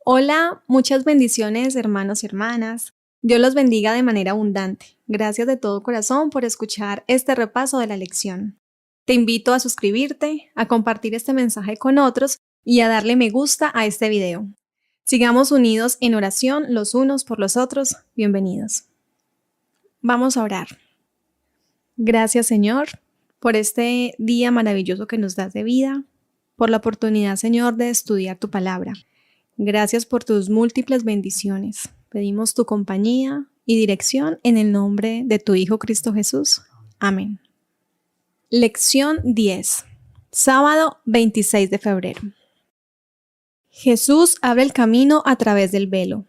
Hola, muchas bendiciones hermanos y hermanas. Dios los bendiga de manera abundante. Gracias de todo corazón por escuchar este repaso de la lección. Te invito a suscribirte, a compartir este mensaje con otros y a darle me gusta a este video. Sigamos unidos en oración los unos por los otros. Bienvenidos. Vamos a orar. Gracias, Señor, por este día maravilloso que nos das de vida, por la oportunidad, Señor, de estudiar tu palabra. Gracias por tus múltiples bendiciones. Pedimos tu compañía y dirección en el nombre de tu Hijo Cristo Jesús. Amén. Lección 10. Sábado 26 de febrero. Jesús abre el camino a través del velo.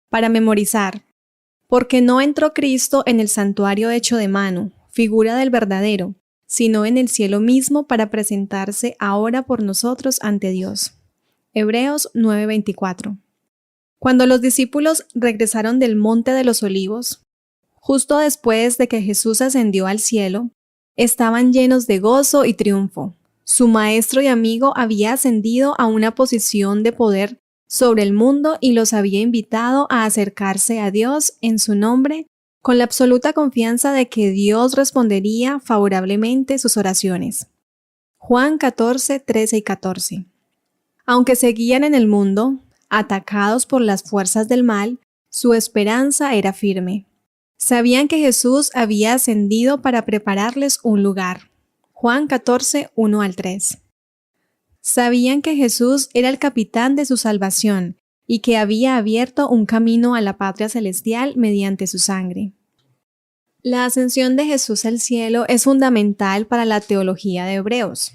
Para memorizar. Porque no entró Cristo en el santuario hecho de mano, figura del verdadero, sino en el cielo mismo para presentarse ahora por nosotros ante Dios. Hebreos 9:24. Cuando los discípulos regresaron del Monte de los Olivos, justo después de que Jesús ascendió al cielo, estaban llenos de gozo y triunfo. Su maestro y amigo había ascendido a una posición de poder sobre el mundo y los había invitado a acercarse a Dios en su nombre, con la absoluta confianza de que Dios respondería favorablemente sus oraciones. Juan 14:13 y 14. Aunque seguían en el mundo, atacados por las fuerzas del mal, su esperanza era firme. Sabían que Jesús había ascendido para prepararles un lugar. Juan 14:1 al 3. Sabían que Jesús era el capitán de su salvación y que había abierto un camino a la patria celestial mediante su sangre. La ascensión de Jesús al cielo es fundamental para la teología de Hebreos.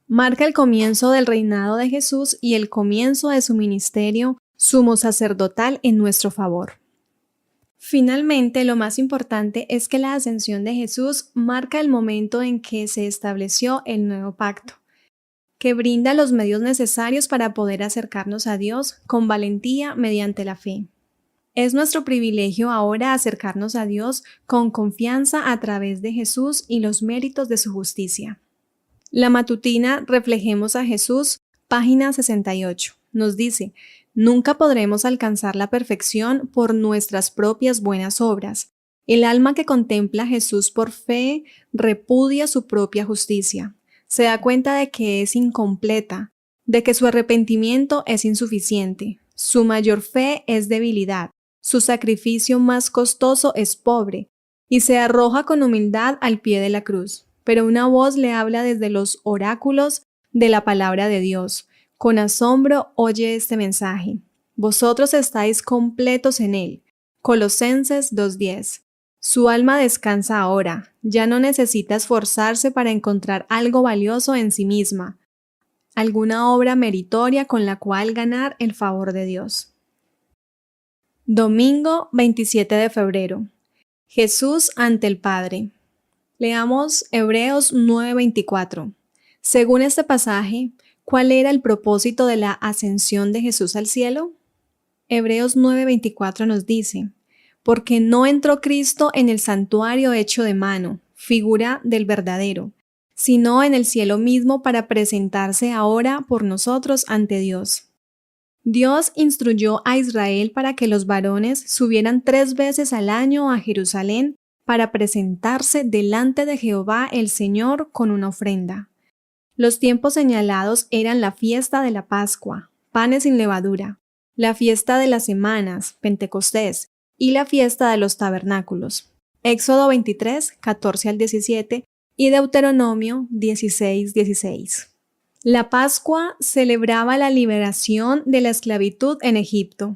Marca el comienzo del reinado de Jesús y el comienzo de su ministerio sumo sacerdotal en nuestro favor. Finalmente, lo más importante es que la ascensión de Jesús marca el momento en que se estableció el nuevo pacto, que brinda los medios necesarios para poder acercarnos a Dios con valentía mediante la fe. Es nuestro privilegio ahora acercarnos a Dios con confianza a través de Jesús y los méritos de su justicia. La matutina Reflejemos a Jesús, página 68, nos dice: nunca podremos alcanzar la perfección por nuestras propias buenas obras. El alma que contempla a Jesús por fe repudia su propia justicia. Se da cuenta de que es incompleta, de que su arrepentimiento es insuficiente. Su mayor fe es debilidad. Su sacrificio más costoso es pobre, y se arroja con humildad al pie de la cruz. Pero una voz le habla desde los oráculos de la palabra de Dios. Con asombro oye este mensaje: vosotros estáis completos en él. Colosenses 2:10. Su alma descansa ahora, ya no necesita esforzarse para encontrar algo valioso en sí misma, alguna obra meritoria con la cual ganar el favor de Dios. Domingo 27 de febrero. Jesús ante el Padre. Leamos Hebreos 9:24. Según este pasaje, ¿cuál era el propósito de la ascensión de Jesús al cielo? Hebreos 9:24 nos dice: porque no entró Cristo en el santuario hecho de mano, figura del verdadero, sino en el cielo mismo para presentarse ahora por nosotros ante Dios. Dios instruyó a Israel para que los varones subieran 3 veces al año a Jerusalén para presentarse delante de Jehová el Señor con una ofrenda. Los tiempos señalados eran la fiesta de la Pascua, panes sin levadura, la fiesta de las semanas, Pentecostés, y la fiesta de los tabernáculos. Éxodo 23, 14 al 17 y Deuteronomio 16, 16. La Pascua celebraba la liberación de la esclavitud en Egipto.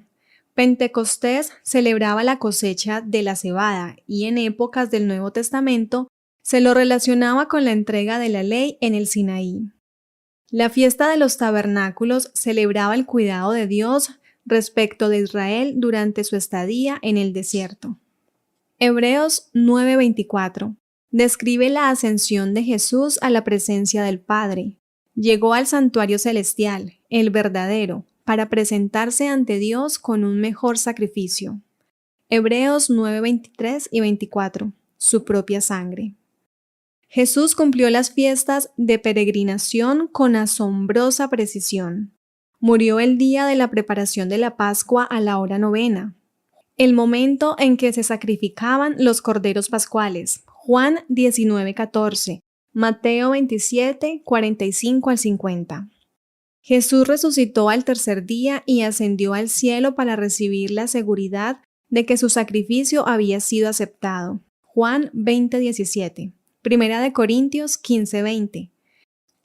Pentecostés celebraba la cosecha de la cebada y en épocas del Nuevo Testamento se lo relacionaba con la entrega de la ley en el Sinaí. La fiesta de los tabernáculos celebraba el cuidado de Dios respecto de Israel durante su estadía en el desierto. Hebreos 9:24 describe la ascensión de Jesús a la presencia del Padre. Llegó al santuario celestial, el verdadero, para presentarse ante Dios con un mejor sacrificio. Hebreos 9:23 y 24, su propia sangre. Jesús cumplió las fiestas de peregrinación con asombrosa precisión. Murió el día de la preparación de la Pascua a la hora 9, el momento en que se sacrificaban los corderos pascuales. Juan 19:14, Mateo 27, 45 al 50. Jesús resucitó al tercer día y ascendió al cielo para recibir la seguridad de que su sacrificio había sido aceptado. Juan 20:17. Primera de Corintios 15:20.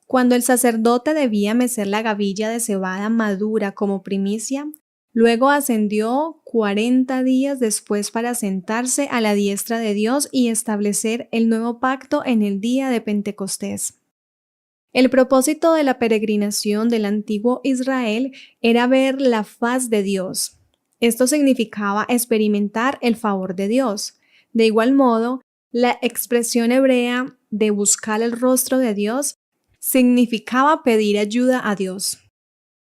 Cuando el sacerdote debía mecer la gavilla de cebada madura como primicia, luego ascendió 40 días después para sentarse a la diestra de Dios y establecer el nuevo pacto en el día de Pentecostés. El propósito de la peregrinación del antiguo Israel era ver la faz de Dios. Esto significaba experimentar el favor de Dios. De igual modo, la expresión hebrea de buscar el rostro de Dios significaba pedir ayuda a Dios.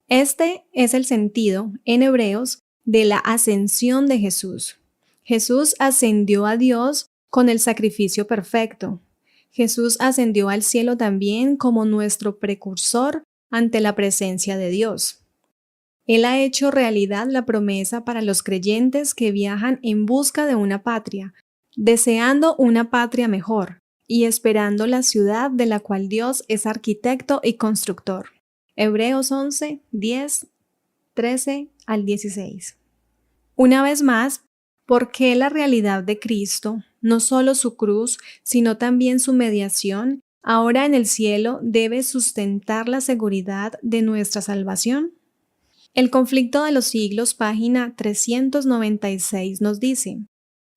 Este es el sentido, en Hebreos, de la ascensión de Jesús. Jesús ascendió a Dios con el sacrificio perfecto. Jesús ascendió al cielo también como nuestro precursor ante la presencia de Dios. Él ha hecho realidad la promesa para los creyentes que viajan en busca de una patria, deseando una patria mejor y esperando la ciudad de la cual Dios es arquitecto y constructor. Hebreos 11, 10, 13 al 16. Una vez más, ¿por qué la realidad de Cristo, no solo su cruz, sino también su mediación, ahora en el cielo, debe sustentar la seguridad de nuestra salvación? El conflicto de los siglos, página 396, nos dice: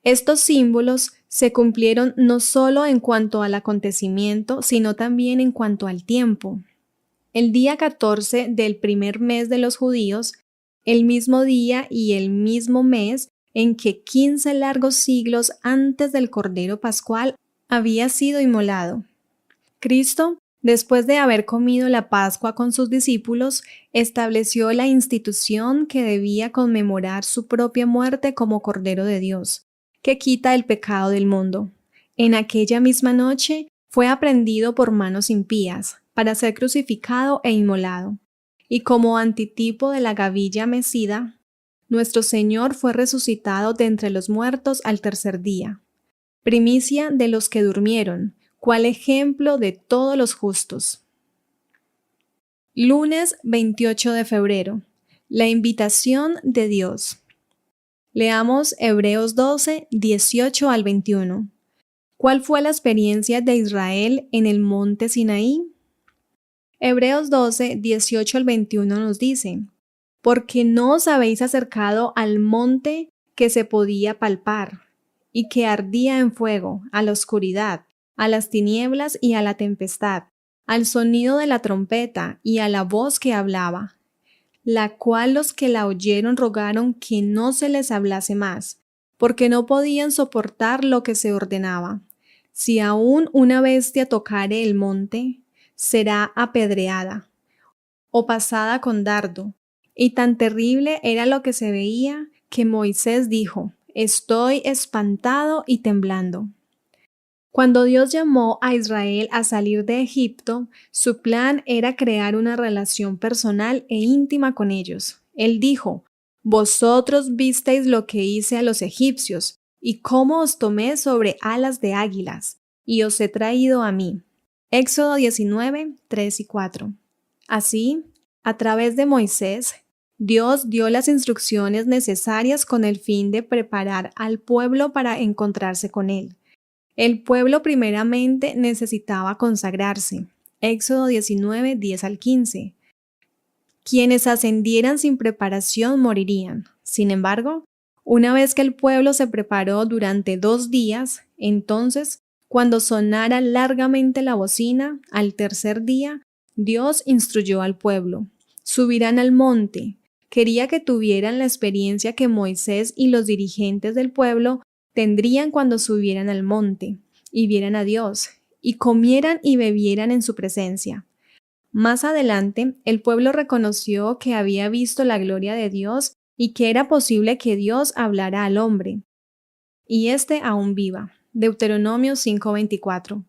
estos símbolos se cumplieron no solo en cuanto al acontecimiento, sino también en cuanto al tiempo. El día 14 del primer mes de los judíos, el mismo día y el mismo mes en que 15 largos siglos antes del Cordero Pascual había sido inmolado. Cristo, después de haber comido la Pascua con sus discípulos, estableció la institución que debía conmemorar su propia muerte como Cordero de Dios, que quita el pecado del mundo. En aquella misma noche fue aprehendido por manos impías, para ser crucificado e inmolado. Y como antitipo de la gavilla mecida, nuestro Señor fue resucitado de entre los muertos al tercer día, primicia de los que durmieron, cual ejemplo de todos los justos. Lunes 28 de febrero. La invitación de Dios. Leamos Hebreos 12, 18 al 21. ¿Cuál fue la experiencia de Israel en el monte Sinaí? Hebreos 12, 18 al 21 nos dice: porque no os habéis acercado al monte que se podía palpar, y que ardía en fuego, a la oscuridad, a las tinieblas y a la tempestad, al sonido de la trompeta y a la voz que hablaba, la cual los que la oyeron rogaron que no se les hablase más, porque no podían soportar lo que se ordenaba. Si aún una bestia tocare el monte, será apedreada o pasada con dardo. Y tan terrible era lo que se veía que Moisés dijo: estoy espantado y temblando. Cuando Dios llamó a Israel a salir de Egipto, su plan era crear una relación personal e íntima con ellos. Él dijo: vosotros visteis lo que hice a los egipcios, y cómo os tomé sobre alas de águilas, y os he traído a mí. Éxodo 19, 3 y 4. Así, a través de Moisés, Dios dio las instrucciones necesarias con el fin de preparar al pueblo para encontrarse con él. El pueblo primeramente necesitaba consagrarse. Éxodo 19, 10 al 15. Quienes ascendieran sin preparación morirían. Sin embargo, una vez que el pueblo se preparó durante 2 días, entonces, cuando sonara largamente la bocina, al tercer día, Dios instruyó al pueblo: subirán al monte. Quería que tuvieran la experiencia que Moisés y los dirigentes del pueblo tendrían cuando subieran al monte y vieran a Dios, y comieran y bebieran en su presencia. Más adelante, el pueblo reconoció que había visto la gloria de Dios y que era posible que Dios hablara al hombre, y éste aún viva. Deuteronomio 5:24.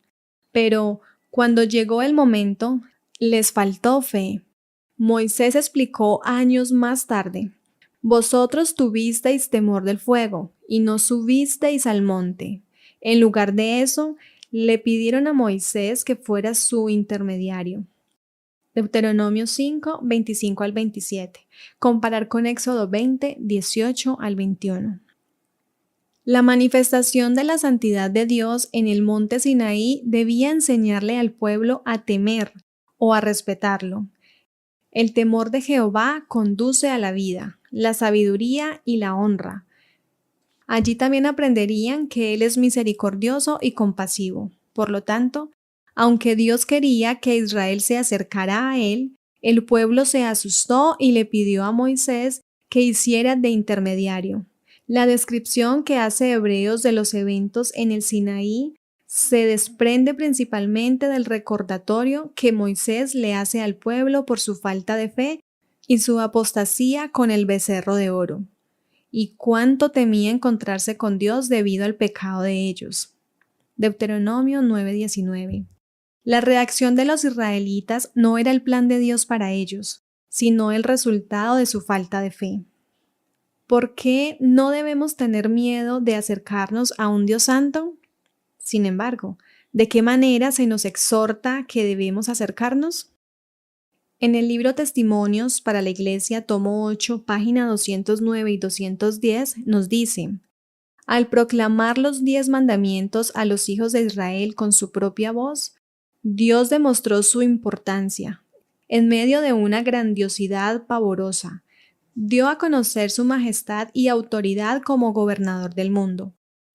Pero cuando llegó el momento, les faltó fe. Moisés explicó años más tarde: vosotros tuvisteis temor del fuego y no subisteis al monte. En lugar de eso, le pidieron a Moisés que fuera su intermediario. Deuteronomio 5, 25 al 27. Comparar con Éxodo 20, 18 al 21. La manifestación de la santidad de Dios en el monte Sinaí debía enseñarle al pueblo a temer o a respetarlo. El temor de Jehová conduce a la vida, la sabiduría y la honra. Allí también aprenderían que Él es misericordioso y compasivo. Por lo tanto, aunque Dios quería que Israel se acercara a Él, el pueblo se asustó y le pidió a Moisés que hiciera de intermediario. La descripción que hace Hebreos de los eventos en el Sinaí se desprende principalmente del recordatorio que Moisés le hace al pueblo por su falta de fe y su apostasía con el becerro de oro, y cuánto temía encontrarse con Dios debido al pecado de ellos. Deuteronomio 9:19. La reacción de los israelitas no era el plan de Dios para ellos, sino el resultado de su falta de fe. ¿Por qué no debemos tener miedo de acercarnos a un Dios santo? Sin embargo, ¿de qué manera se nos exhorta que debemos acercarnos? En el libro Testimonios para la Iglesia, tomo 8, página 209 y 210, nos dice: al proclamar los 10 mandamientos a los hijos de Israel con su propia voz, Dios demostró su importancia. En medio de una grandiosidad pavorosa, dio a conocer su majestad y autoridad como gobernador del mundo.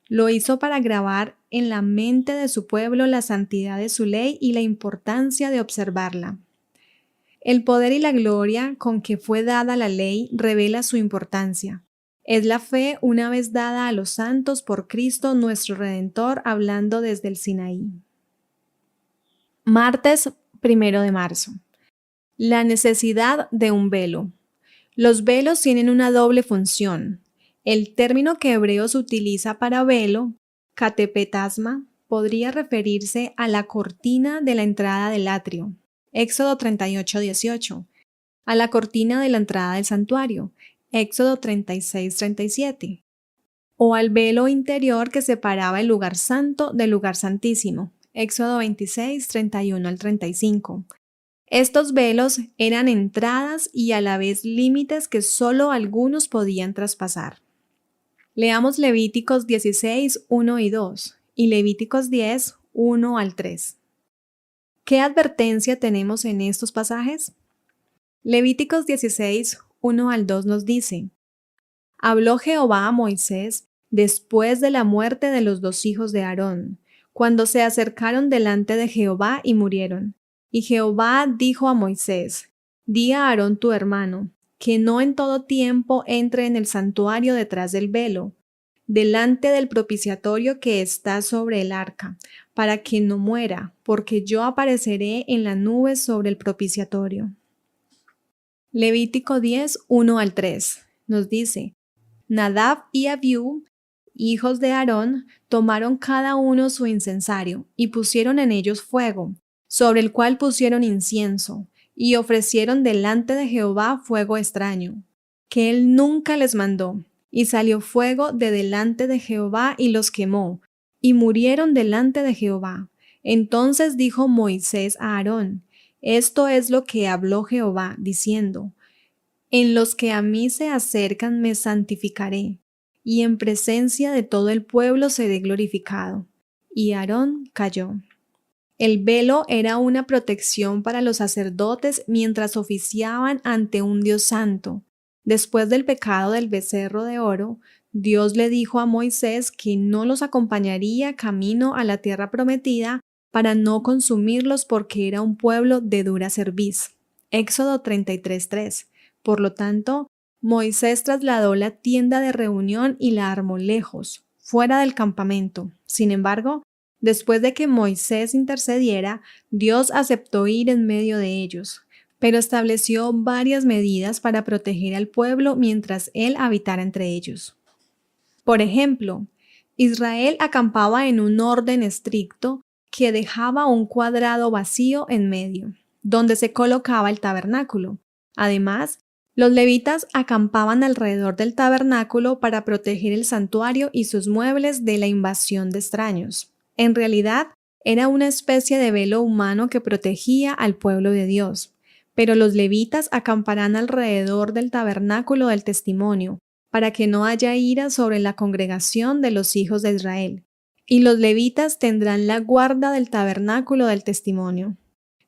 Lo hizo para grabar en la mente de su pueblo la santidad de su ley y la importancia de observarla. El poder y la gloria con que fue dada la ley revela su importancia. Es la fe una vez dada a los santos por Cristo nuestro Redentor, hablando desde el Sinaí. Martes 1 de marzo. La necesidad de un velo. Los velos tienen una doble función. El término que Hebreos utiliza para velo, catepetasma, podría referirse a la cortina de la entrada del atrio, Éxodo 38:18, a la cortina de la entrada del santuario, Éxodo 36:37, o al velo interior que separaba el lugar santo del lugar santísimo, Éxodo 26:31 al 35. Estos velos eran entradas y a la vez límites que solo algunos podían traspasar. Leamos Levíticos 16, 1 y 2 y Levíticos 10, 1 al 3. ¿Qué advertencia tenemos en estos pasajes? Levíticos 16, 1 al 2 nos dice: habló Jehová a Moisés después de la muerte de los 2 hijos de Aarón, cuando se acercaron delante de Jehová y murieron. Y Jehová dijo a Moisés: di a Aarón tu hermano, que no en todo tiempo entre en el santuario detrás del velo, delante del propiciatorio que está sobre el arca, para que no muera, porque yo apareceré en la nube sobre el propiciatorio. Levítico 10, 1 al 3 nos dice: Nadab y Abiú, hijos de Aarón, tomaron cada uno su incensario y pusieron en ellos fuego, sobre el cual pusieron incienso, y ofrecieron delante de Jehová fuego extraño, que él nunca les mandó, y salió fuego de delante de Jehová y los quemó, y murieron delante de Jehová. Entonces dijo Moisés a Aarón: esto es lo que habló Jehová, diciendo: en los que a mí se acercan me santificaré, y en presencia de todo el pueblo seré glorificado. Y Aarón calló. El velo era una protección para los sacerdotes mientras oficiaban ante un Dios santo. Después del pecado del becerro de oro, Dios le dijo a Moisés que no los acompañaría camino a la tierra prometida para no consumirlos porque era un pueblo de dura cerviz. Éxodo 33:3. Por lo tanto, Moisés trasladó la tienda de reunión y la armó lejos, fuera del campamento. Sin embargo, después de que Moisés intercediera, Dios aceptó ir en medio de ellos, pero estableció varias medidas para proteger al pueblo mientras él habitara entre ellos. Por ejemplo, Israel acampaba en un orden estricto que dejaba un cuadrado vacío en medio, donde se colocaba el tabernáculo, Además, los levitas acampaban alrededor del tabernáculo para proteger el santuario y sus muebles de la invasión de extraños. En realidad, era una especie de velo humano que protegía al pueblo de Dios. Pero los levitas acamparán alrededor del tabernáculo del testimonio, para que no haya ira sobre la congregación de los hijos de Israel. Y los levitas tendrán la guarda del tabernáculo del testimonio.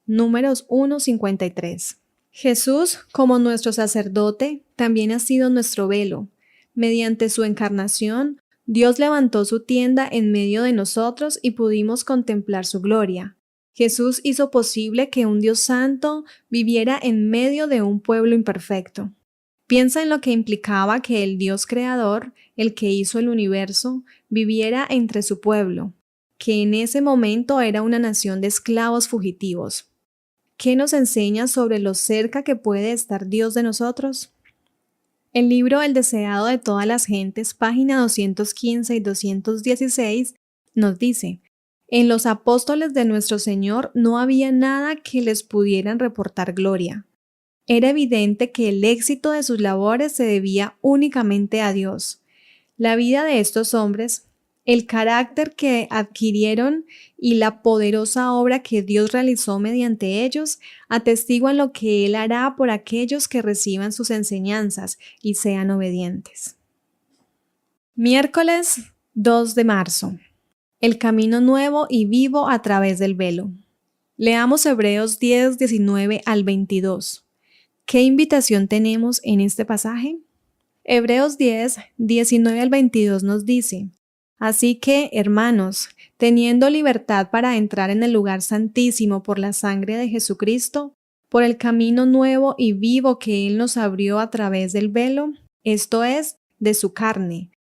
Números 1:53. Jesús, como nuestro sacerdote, también ha sido nuestro velo. Mediante su encarnación, Dios levantó su tienda en medio de nosotros y pudimos contemplar su gloria. Jesús hizo posible que un Dios santo viviera en medio de un pueblo imperfecto. Piensa en lo que implicaba que el Dios creador, el que hizo el universo, viviera entre su pueblo, que en ese momento era una nación de esclavos fugitivos. ¿Qué nos enseña sobre lo cerca que puede estar Dios de nosotros? El libro El deseado de todas las gentes, página 215 y 216, nos dice: en los apóstoles de nuestro Señor no había nada que les pudieran reportar gloria. Era evidente que el éxito de sus labores se debía únicamente a Dios. La vida de estos hombres, el carácter que adquirieron y la poderosa obra que Dios realizó mediante ellos atestiguan lo que Él hará por aquellos que reciban sus enseñanzas y sean obedientes. Miércoles 2 de marzo. El camino nuevo y vivo a través del velo. Leamos Hebreos 10, 19 al 22. ¿Qué invitación tenemos en este pasaje? Hebreos 10, 19 al 22 nos dice: así que, hermanos, teniendo libertad para entrar en el lugar santísimo por la sangre de Jesucristo, por el camino nuevo y vivo que Él nos abrió a través del velo, esto es, de su carne,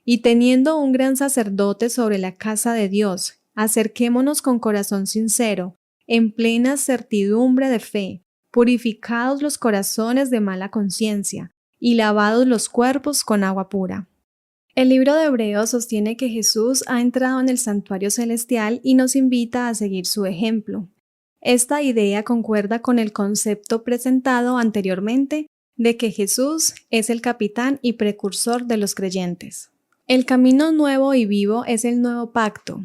y teniendo un gran sacerdote sobre la casa de Dios, acerquémonos con corazón sincero, en plena certidumbre de fe, purificados los corazones de mala conciencia, y lavados los cuerpos con agua pura. El libro de Hebreos sostiene que Jesús ha entrado en el santuario celestial y nos invita a seguir su ejemplo. Esta idea concuerda con el concepto presentado anteriormente de que Jesús es el capitán y precursor de los creyentes. El camino nuevo y vivo es el nuevo pacto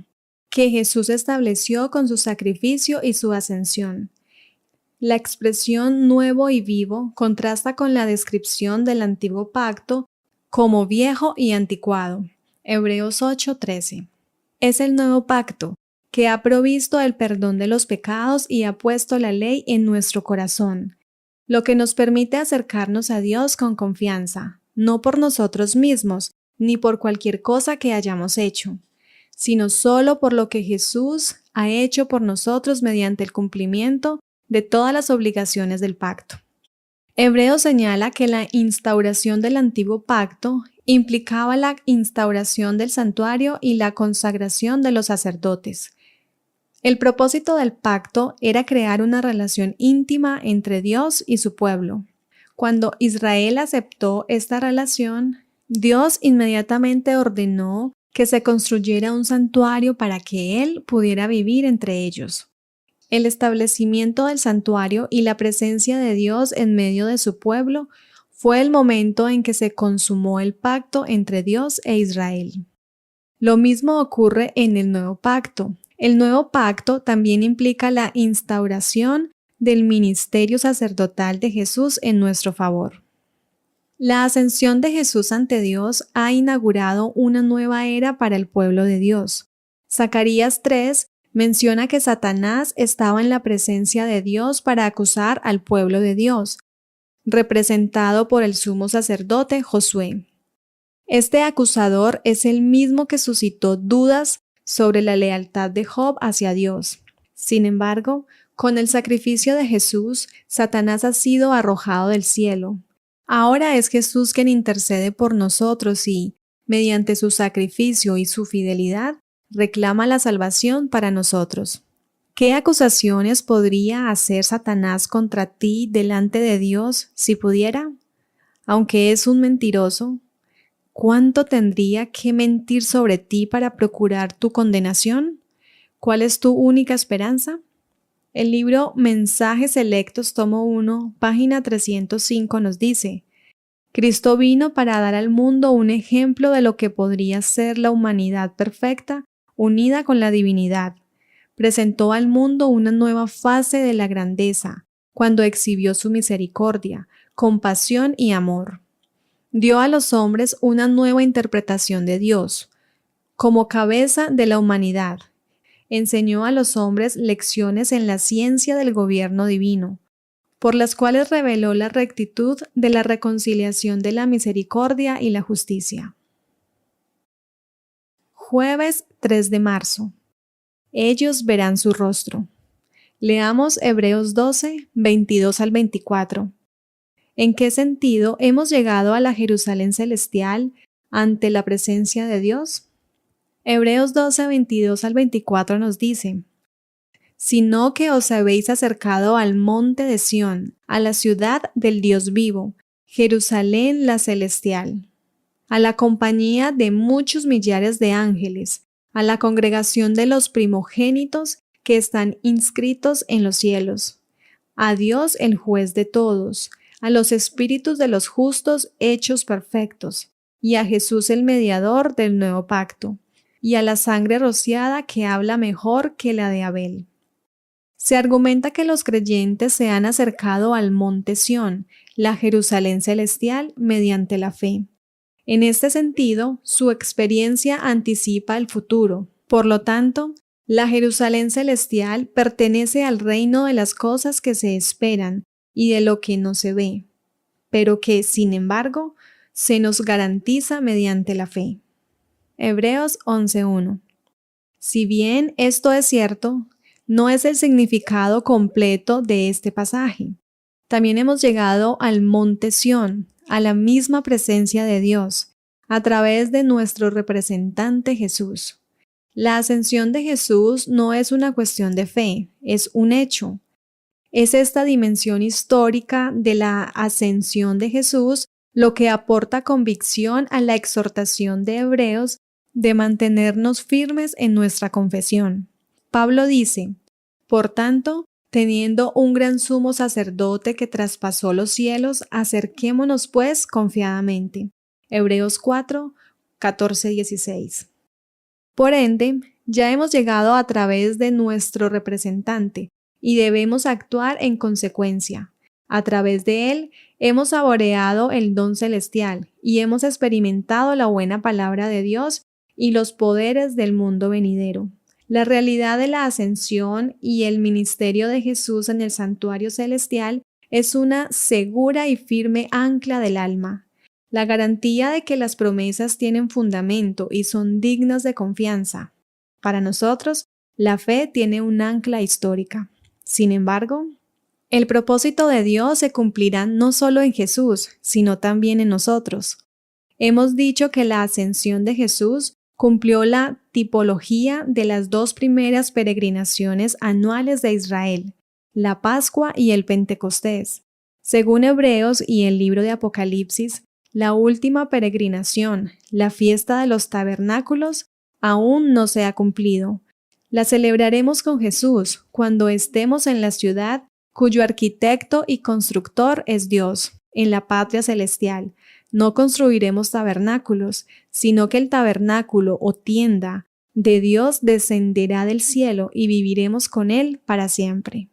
que Jesús estableció con su sacrificio y su ascensión. La expresión nuevo y vivo contrasta con la descripción del antiguo pacto como viejo y anticuado. Hebreos 8:13. Es el nuevo pacto que ha provisto el perdón de los pecados y ha puesto la ley en nuestro corazón, lo que nos permite acercarnos a Dios con confianza, no por nosotros mismos, ni por cualquier cosa que hayamos hecho, sino solo por lo que Jesús ha hecho por nosotros mediante el cumplimiento de todas las obligaciones del pacto. Hebreos señala que la instauración del antiguo pacto implicaba la instauración del santuario y la consagración de los sacerdotes. El propósito del pacto era crear una relación íntima entre Dios y su pueblo. Cuando Israel aceptó esta relación, Dios inmediatamente ordenó que se construyera un santuario para que Él pudiera vivir entre ellos. El establecimiento del santuario y la presencia de Dios en medio de su pueblo fue el momento en que se consumó el pacto entre Dios e Israel. Lo mismo ocurre en el nuevo pacto. El nuevo pacto también implica la instauración del ministerio sacerdotal de Jesús en nuestro favor. La ascensión de Jesús ante Dios ha inaugurado una nueva era para el pueblo de Dios. Zacarías 3 menciona que Satanás estaba en la presencia de Dios para acusar al pueblo de Dios, representado por el sumo sacerdote Josué. Este acusador es el mismo que suscitó dudas sobre la lealtad de Job hacia Dios. Sin embargo, con el sacrificio de Jesús, Satanás ha sido arrojado del cielo. Ahora es Jesús quien intercede por nosotros y, mediante su sacrificio y su fidelidad, reclama la salvación para nosotros. ¿Qué acusaciones podría hacer Satanás contra ti delante de Dios si pudiera? Aunque es un mentiroso, ¿cuánto tendría que mentir sobre ti para procurar tu condenación? ¿Cuál es tu única esperanza? El libro Mensajes Selectos, tomo 1, página 305 nos dice: Cristo vino para dar al mundo un ejemplo de lo que podría ser la humanidad perfecta unida con la divinidad. Presentó al mundo una nueva fase de la grandeza, cuando exhibió su misericordia, compasión y amor. Dio a los hombres una nueva interpretación de Dios, como cabeza de la humanidad. Enseñó a los hombres lecciones en la ciencia del gobierno divino, por las cuales reveló la rectitud de la reconciliación de la misericordia y la justicia. Jueves 3 de marzo. Ellos verán su rostro. Leamos Hebreos 12, 22 al 24. ¿En qué sentido hemos llegado a la Jerusalén celestial ante la presencia de Dios? Hebreos 12, 22 al 24 nos dice: sino que os habéis acercado al monte de Sión, a la ciudad del Dios vivo, Jerusalén la celestial, a la compañía de muchos millares de ángeles, a la congregación de los primogénitos que están inscritos en los cielos, a Dios el juez de todos, a los espíritus de los justos hechos perfectos, y a Jesús el mediador del nuevo pacto, y a la sangre rociada que habla mejor que la de Abel. Se argumenta que los creyentes se han acercado al monte Sión, la Jerusalén celestial, mediante la fe. En este sentido, su experiencia anticipa el futuro. Por lo tanto, la Jerusalén celestial pertenece al reino de las cosas que se esperan y de lo que no se ve, pero que, sin embargo, se nos garantiza mediante la fe. Hebreos 11:1. Si bien esto es cierto, no es el significado completo de este pasaje. También hemos llegado al monte Sión, a la misma presencia de Dios, a través de nuestro representante Jesús. La ascensión de Jesús no es una cuestión de fe, es un hecho. Es esta dimensión histórica de la ascensión de Jesús lo que aporta convicción a la exhortación de Hebreos de mantenernos firmes en nuestra confesión. Pablo dice: por tanto, teniendo un gran sumo sacerdote que traspasó los cielos, acerquémonos pues confiadamente. Hebreos 4, 14, 16. Por ende, ya hemos llegado a través de nuestro representante y debemos actuar en consecuencia. A través de él hemos saboreado el don celestial y hemos experimentado la buena palabra de Dios y los poderes del mundo venidero. La realidad de la ascensión y el ministerio de Jesús en el santuario celestial es una segura y firme ancla del alma. La garantía de que las promesas tienen fundamento y son dignas de confianza. Para nosotros, la fe tiene un ancla histórica. Sin embargo, el propósito de Dios se cumplirá no solo en Jesús, sino también en nosotros. Hemos dicho que la ascensión de Jesús cumplió la tipología de las dos primeras peregrinaciones anuales de Israel, la Pascua y el Pentecostés. Según Hebreos y el libro de Apocalipsis, la última peregrinación, la fiesta de los tabernáculos, aún no se ha cumplido. La celebraremos con Jesús cuando estemos en la ciudad cuyo arquitecto y constructor es Dios, en la patria celestial. No construiremos tabernáculos, sino que el tabernáculo o tienda de Dios descenderá del cielo y viviremos con Él para siempre.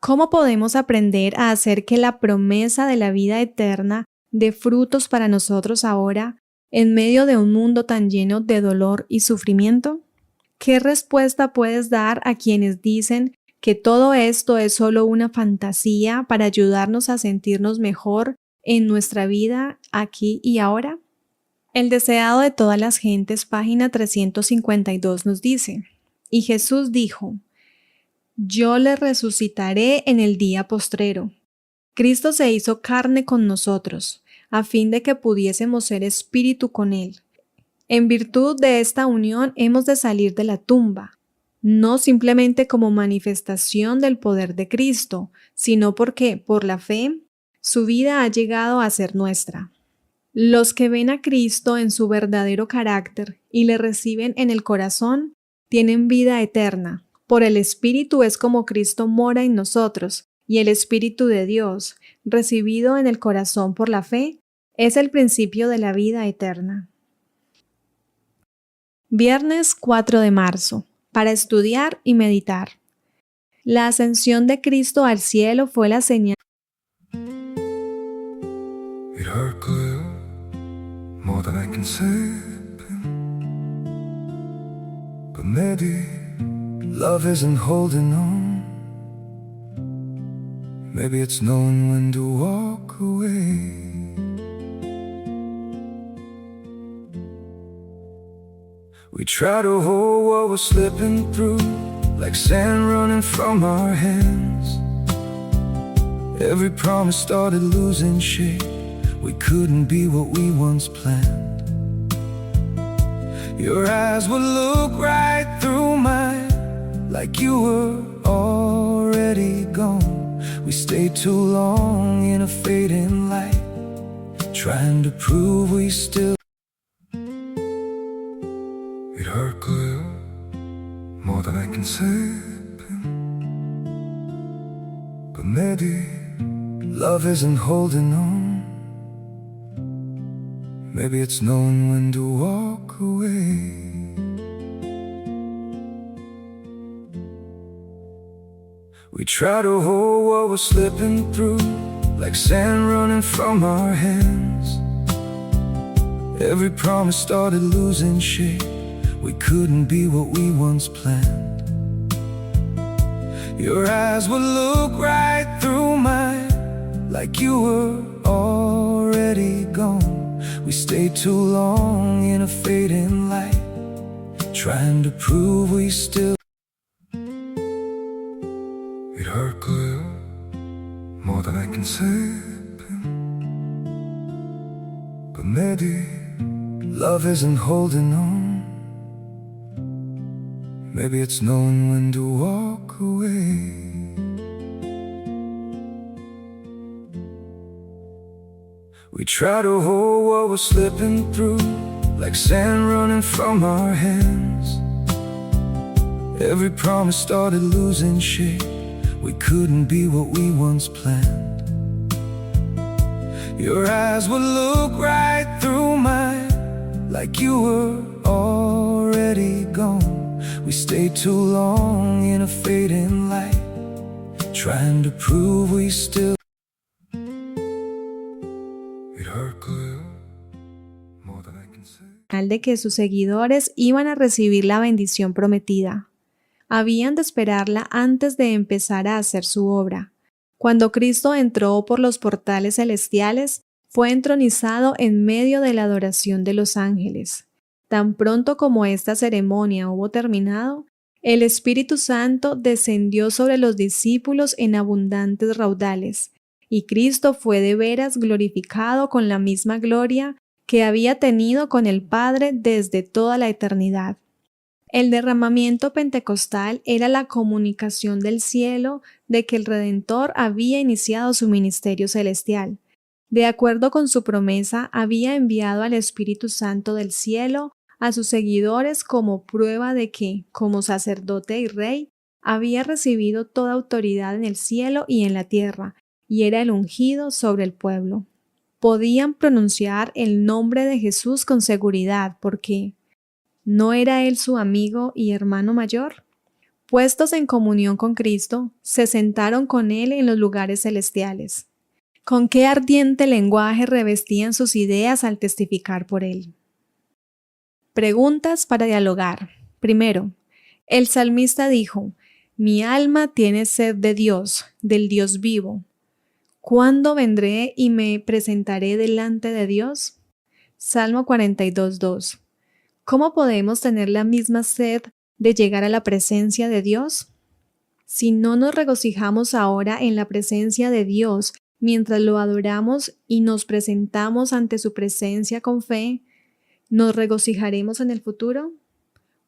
¿Cómo podemos aprender a hacer que la promesa de la vida eterna dé frutos para nosotros ahora, en medio de un mundo tan lleno de dolor y sufrimiento? ¿Qué respuesta puedes dar a quienes dicen que todo esto es solo una fantasía para ayudarnos a sentirnos mejor en nuestra vida aquí y ahora? El deseado de todas las gentes, página 352 nos dice: y Jesús dijo: yo le resucitaré en el día postrero. Cristo se hizo carne con nosotros, a fin de que pudiésemos ser espíritu con Él. En virtud de esta unión hemos de salir de la tumba, no simplemente como manifestación del poder de Cristo, sino porque, por la fe, su vida ha llegado a ser nuestra. Los que ven a Cristo en su verdadero carácter y le reciben en el corazón, tienen vida eterna, Por el Espíritu es como Cristo mora en nosotros, y el Espíritu de Dios, recibido en el corazón por la fe, es el principio de la vida eterna. Viernes 4 de marzo, para estudiar y meditar. La ascensión de Cristo al cielo fue la señal. It hurt good, more than I can say, but maybe love isn't holding on. Maybe it's knowing when to walk away. We try to hold what we're slipping through, like sand running from our hands. Every promise started losing shape. We couldn't be what we once planned. Your eyes would look right through mine, like you were already gone. We stayed too long in a fading light, trying to prove we still. It hurt good, more than I can say, but maybe love isn't holding on. Maybe it's knowing when to walk away. We try to hold what we're slipping through, like sand running from our hands. Every promise started losing shape. We couldn't be what we once planned. Your eyes would look right through mine, like you were already gone. We stayed too long in a fading light, trying to prove we still. It hurt good, more than I can say, but maybe love isn't holding on. Maybe it's knowing when to walk away. We try to hold what we're slipping through, like sand running from our hands. Every promise started losing shape. We couldn't be what we once planned. Your eyes would look right through mine, like you were already gone. We stayed too long in a fading light, trying to prove we still. De que sus seguidores iban a recibir la bendición prometida. Habían de esperarla antes de empezar a hacer su obra. Cuando Cristo entró por los portales celestiales, fue entronizado en medio de la adoración de los ángeles. Tan pronto como esta ceremonia hubo terminado, el Espíritu Santo descendió sobre los discípulos en abundantes raudales, y Cristo fue de veras glorificado con la misma gloria que había tenido con el Padre desde toda la eternidad. El derramamiento pentecostal era la comunicación del cielo de que el Redentor había iniciado su ministerio celestial. De acuerdo con su promesa, había enviado al Espíritu Santo del cielo a sus seguidores como prueba de que, como sacerdote y rey, había recibido toda autoridad en el cielo y en la tierra, y era el ungido sobre el pueblo. Podían pronunciar el nombre de Jesús con seguridad porque ¿no era él su amigo y hermano mayor? Puestos en comunión con Cristo, se sentaron con él en los lugares celestiales. Con qué ardiente lenguaje revestían sus ideas al testificar por él. Preguntas para dialogar. Primero, el salmista dijo: «Mi alma tiene sed de Dios, del Dios vivo. ¿Cuándo vendré y me presentaré delante de Dios?» Salmo 42:2. ¿Cómo podemos tener la misma sed de llegar a la presencia de Dios? Si no nos regocijamos ahora en la presencia de Dios mientras lo adoramos y nos presentamos ante su presencia con fe, ¿nos regocijaremos en el futuro?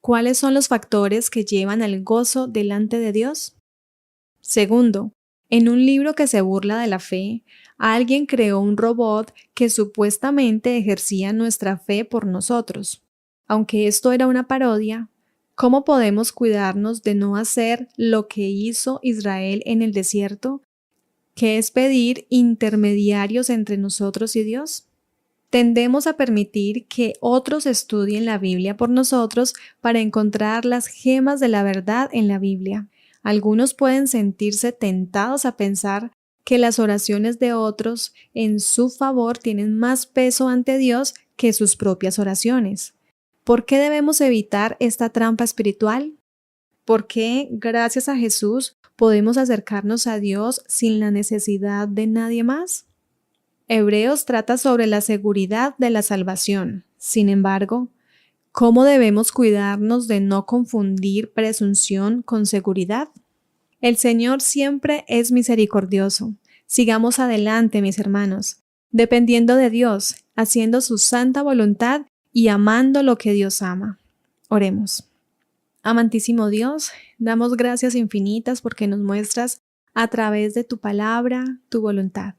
¿Cuáles son los factores que llevan al gozo delante de Dios? Segundo, en un libro que se burla de la fe, alguien creó un robot que supuestamente ejercía nuestra fe por nosotros. Aunque esto era una parodia, ¿Cómo podemos cuidarnos de no hacer lo que hizo Israel en el desierto, que es pedir intermediarios entre nosotros y Dios? Tendemos a permitir que otros estudien la Biblia por nosotros para encontrar las gemas de la verdad en la Biblia. Algunos pueden sentirse tentados a pensar que las oraciones de otros en su favor tienen más peso ante Dios que sus propias oraciones. ¿Por qué debemos evitar esta trampa espiritual? ¿Por qué, gracias a Jesús, podemos acercarnos a Dios sin la necesidad de nadie más? Hebreos trata sobre la seguridad de la salvación. Sin embargo, ¿cómo debemos cuidarnos de no confundir presunción con seguridad? El Señor siempre es misericordioso. Sigamos adelante, mis hermanos, dependiendo de Dios, haciendo su santa voluntad y amando lo que Dios ama. Oremos. Amantísimo Dios, damos gracias infinitas porque nos muestras a través de tu palabra tu voluntad.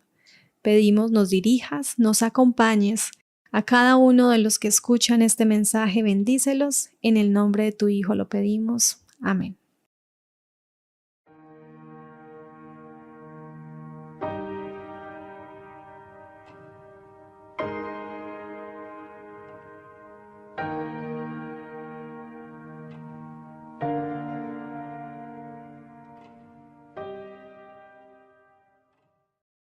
Pedimos nos dirijas, nos acompañes. A cada uno de los que escuchan este mensaje, bendícelos. En el nombre de tu Hijo lo pedimos. Amén.